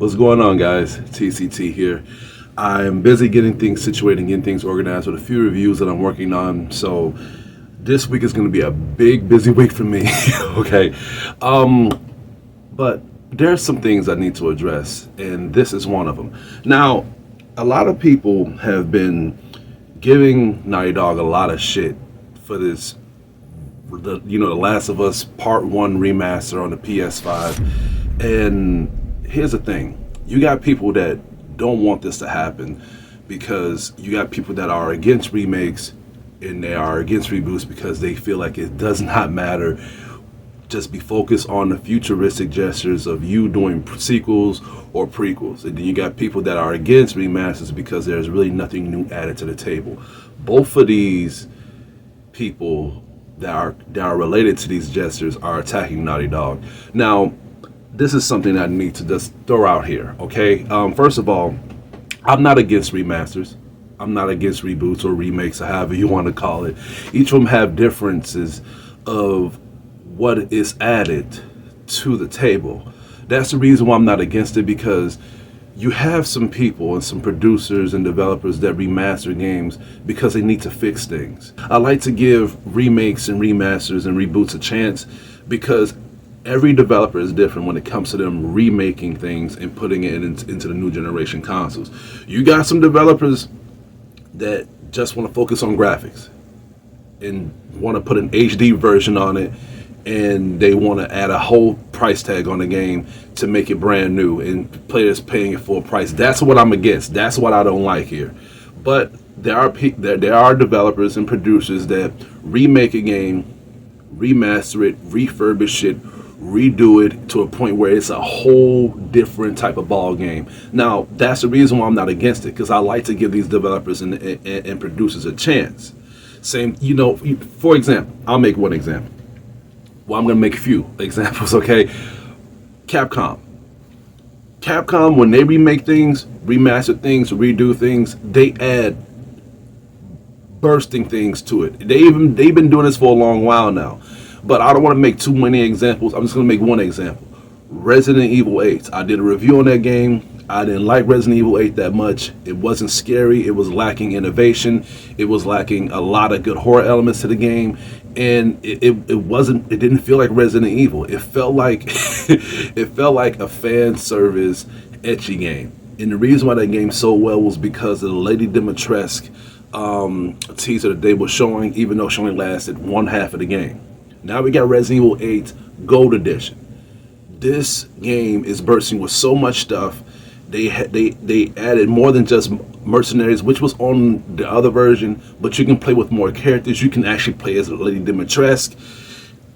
What's going on, guys? TCT here. I am busy getting things situated and getting things organized with a few reviews that I'm working on. So this week is going to be a big, busy week for me. Okay. But there's some things I need to address, and this is one of them. Now, a lot of people have been giving Naughty Dog a lot of shit for this, The Last of Us Part 1 remaster on the PS5. And here's the thing. You got people that don't want this to happen because you got people that are against remakes and they are against reboots because they feel like it does not matter. Just be focused on the futuristic gestures of you doing sequels or prequels. And then you got people that are against remasters because there's really nothing new added to the table. Both of these people that are related to these gestures are attacking Naughty Dog. Now, this is something I need to just throw out here, okay? First of all, I'm not against remasters. I'm not against reboots or remakes, or however you want to call it. Each of them have differences of what is added to the table. That's the reason why I'm not against it, because you have some people and some producers and developers that remaster games because they need to fix things. I like to give remakes and remasters and reboots a chance because every developer is different when it comes to them remaking things and putting it into the new generation consoles. You got some developers that just want to focus on graphics and want to put an HD version on it, and they want to add a whole price tag on the game to make it brand new and players paying it full price. That's what I'm against. That's what I don't like here. But there are developers and producers that remake a game, remaster it, refurbish it, redo it to a point where it's a whole different type of ball game. Now, that's the reason why I'm not against it, because I like to give these developers and producers a chance. Same, for example, I'll make one example. Well, I'm going to make a few examples, okay? Capcom, when they remake things, remaster things, redo things, they add bursting things to it. They've been doing this for a long while now. But I don't want to make too many examples. I'm just going to make one example. Resident Evil 8. I did a review on that game. I didn't like Resident Evil 8 that much. It wasn't scary. It was lacking innovation. It was lacking a lot of good horror elements to the game. And it didn't feel like Resident Evil. It felt like a fan service ecchi game. And the reason why that game sold well was because of the Lady Dimitrescu teaser that they were showing, even though she only lasted one half of the game. Now we got Resident Evil 8 Gold Edition. This game is bursting with so much stuff. They added more than just mercenaries, which was on the other version, but you can play with more characters. You can actually play as Lady Dimitrescu.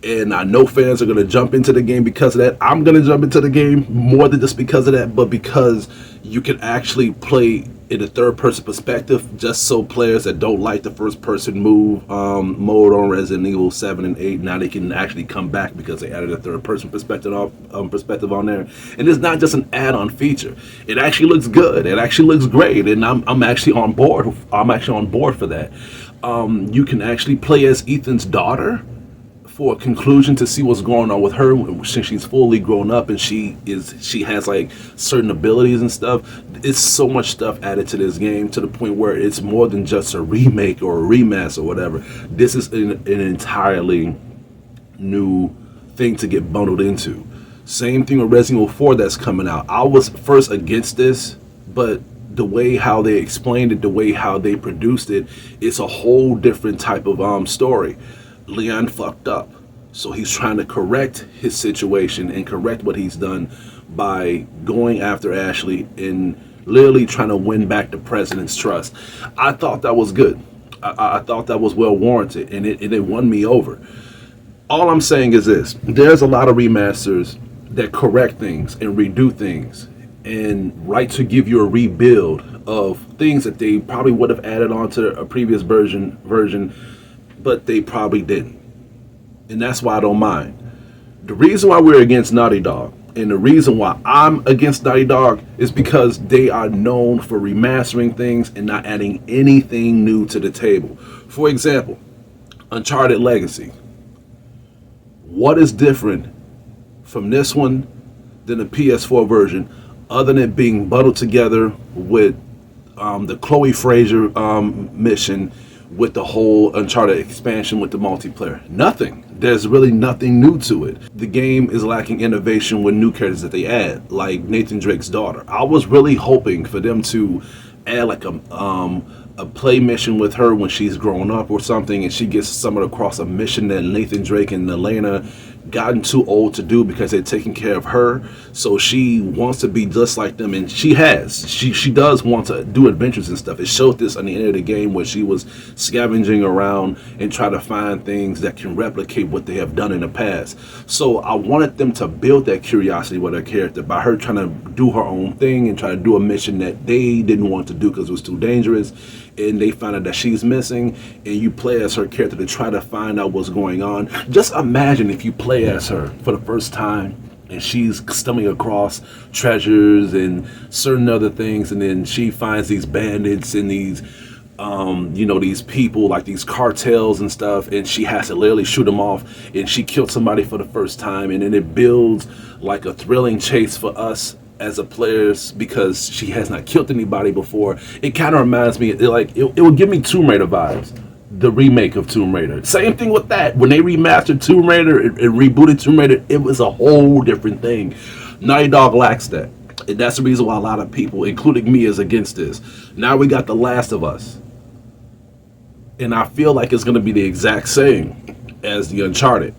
And I know fans are going to jump into the game because of that. I'm going to jump into the game more than just because of that, but because you can actually play in a third-person perspective, just so players that don't like the first-person mode on Resident Evil 7 and 8, now they can actually come back because they added a third-person perspective on there. And it's not just an add-on feature. It actually looks good. It actually looks great, and I'm actually on board. I'm actually on board for that. You can actually play as Ethan's daughter for a conclusion to see what's going on with her since she's fully grown up and she has like certain abilities and stuff. It's so much stuff added to this game to the point where it's more than just a remake or a remaster or whatever. This is an entirely new thing to get bundled into. Same thing with Resident Evil 4 that's coming out. I was first against this, but the way how they explained it, the way how they produced it, it's a whole different type of story. Leon fucked up, so he's trying to correct his situation and correct what he's done by going after Ashley and literally trying to win back the president's trust. I thought that was good. I thought that was well warranted, and it won me over. All I'm saying is this: there's a lot of remasters that correct things and redo things and right to give you a rebuild of things that they probably would have added onto a previous version, but they probably didn't. And that's why I don't mind. The reason why we're against Naughty Dog, and the reason why I'm against Naughty Dog, is because they are known for remastering things and not adding anything new to the table. For example, Uncharted Legacy. What is different from this one than the PS4 version other than it being bundled together with the Chloe Fraser mission, with the whole Uncharted expansion with the multiplayer. Nothing. There's really nothing new to it. The game is lacking innovation with new characters that they add, like Nathan Drake's daughter. I was really hoping for them to add like a play mission with her when she's grown up or something, and she gets summoned across a mission that Nathan Drake and Elena gotten too old to do because they're taking care of her. So she wants to be just like them, and she does want to do adventures and stuff. It showed this on the end of the game where she was scavenging around and trying to find things that can replicate what they have done in the past. So I wanted them to build that curiosity with her character by her trying to do her own thing and try to do a mission that they didn't want to do because it was too dangerous, and they find out that she's missing, and you play as her character to try to find out what's going on. Just imagine if you play as her for the first time and she's stumbling across treasures and certain other things, and then she finds these bandits and these these people like these cartels and stuff, and she has to literally shoot them off, and she killed somebody for the first time, and then it builds like a thrilling chase for us as a players because she has not killed anybody before. It kind of reminds me, it would give me Tomb Raider vibes, the remake of Tomb Raider. Same thing with that. When they remastered Tomb Raider and rebooted Tomb Raider, it was a whole different thing. Naughty Dog lacks that. And that's the reason why a lot of people, including me, is against this. Now we got The Last of Us. And I feel like it's going to be the exact same as the Uncharted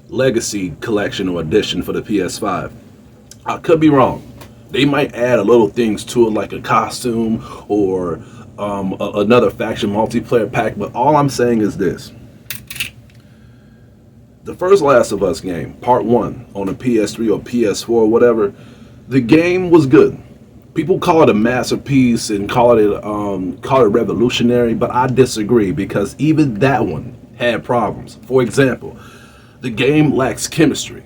Legacy Collection or Edition for the PS5. I could be wrong. They might add a little things to it, like a costume or another faction multiplayer pack, but all I'm saying is this. The first Last of Us game, part 1, on a PS3 or PS4 or whatever, the game was good. People call it a masterpiece and call it revolutionary, but I disagree because even that one had problems. For example, the game lacks chemistry.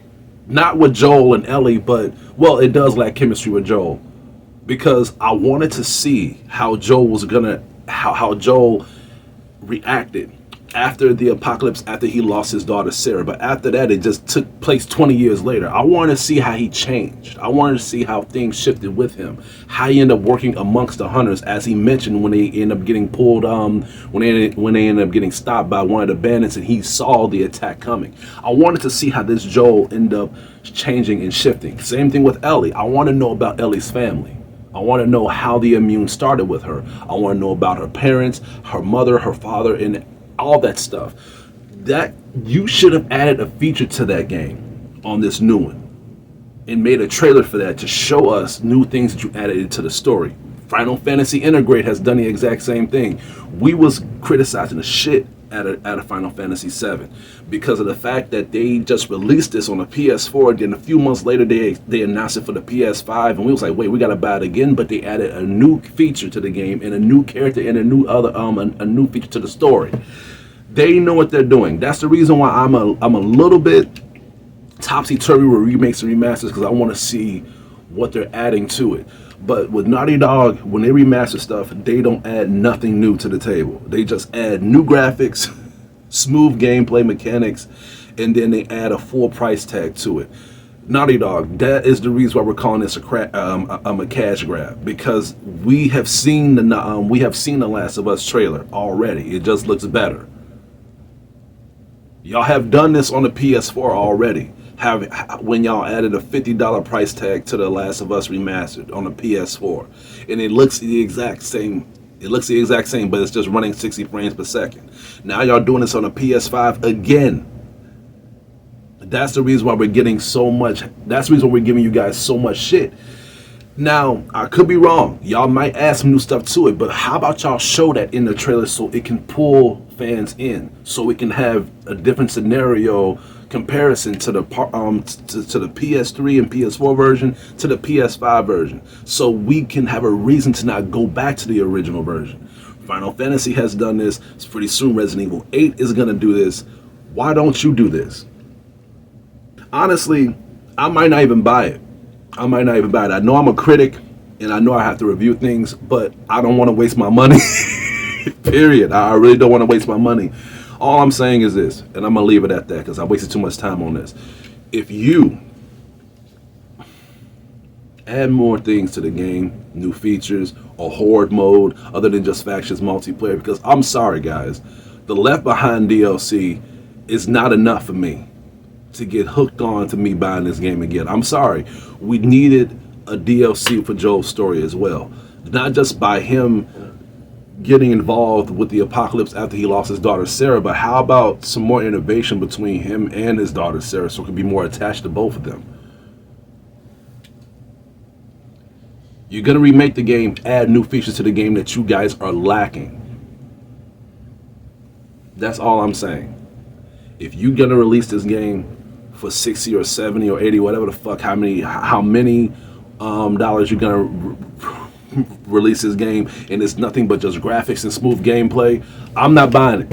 Not with Joel and Ellie, but, well, it does lack chemistry with Joel. Because I wanted to see how Joel reacted after the apocalypse, after he lost his daughter Sarah. But after that, it just took place 20 years later. I wanted to see how he changed. I wanted to see how things shifted with him. How he ended up working amongst the hunters, as he mentioned when they ended up getting pulled, when they ended up getting stopped by one of the bandits and he saw the attack coming. I wanted to see how this Joel ended up changing and shifting. Same thing with Ellie. I want to know about Ellie's family. I want to know how the immune started with her. I want to know about her parents, her mother, her father, and all that stuff. That you should have added a feature to that game on this new one and made a trailer for that to show us new things that you added into the story. Final Fantasy Integrate has done the exact same thing. We was criticizing the shit out of Final Fantasy 7 because of the fact that they just released this on the PS4, then a few months later they announced it for the PS5, and we was like, wait, we gotta buy it again. But they added a new feature to the game and a new character and a new feature to the story. They know what they're doing. That's the reason why I'm a little bit topsy-turvy with remakes and remasters, because I want to see what they're adding to it. But with Naughty Dog, when they remaster stuff, they don't add nothing new to the table. They just add new graphics, smooth gameplay mechanics, and then they add a full price tag to it. Naughty Dog, that is the reason why we're calling this a cash grab, because we have seen the Last of Us trailer already. It just looks better. Y'all have done this on the PS4 already. When y'all added a $50 price tag to the Last of Us Remastered on the PS4, and it looks the exact same. It looks the exact same, but it's just running 60 frames per second. Now y'all doing this on the PS5 again. That's the reason why we're getting so much. That's the reason why we're giving you guys so much shit. Now, I could be wrong. Y'all might add some new stuff to it, but how about y'all show that in the trailer so it can pull fans in, so we can have a different scenario comparison to the PS3 and PS4 version to the PS5 version, so we can have a reason to not go back to the original version. Final Fantasy has done this. Pretty soon Resident Evil 8 is going to do this. Why don't you do this? Honestly, I might not even buy it. I know I'm a critic and I know I have to review things, but I don't want to waste my money. Period. I really don't want to waste my money. All I'm saying is this, and I'm going to leave it at that because I wasted too much time on this. If you Add more things to the game, new features, a horde mode other than just factions multiplayer. Because I'm sorry, guys, the Left Behind DLC is not enough for me to get hooked on to me buying this game again. I'm sorry. We needed a DLC for Joel's story as well. Not just by him getting involved with the apocalypse after he lost his daughter Sarah, but how about some more innovation between him and his daughter Sarah so it can be more attached to both of them? You're going to remake the game, add new features to the game that you guys are lacking. That's all I'm saying. If you're going to release this game for 60 or 70 or 80, whatever the fuck, how many dollars you're going to release this game, and it's nothing but just graphics and smooth gameplay, I'm not buying it.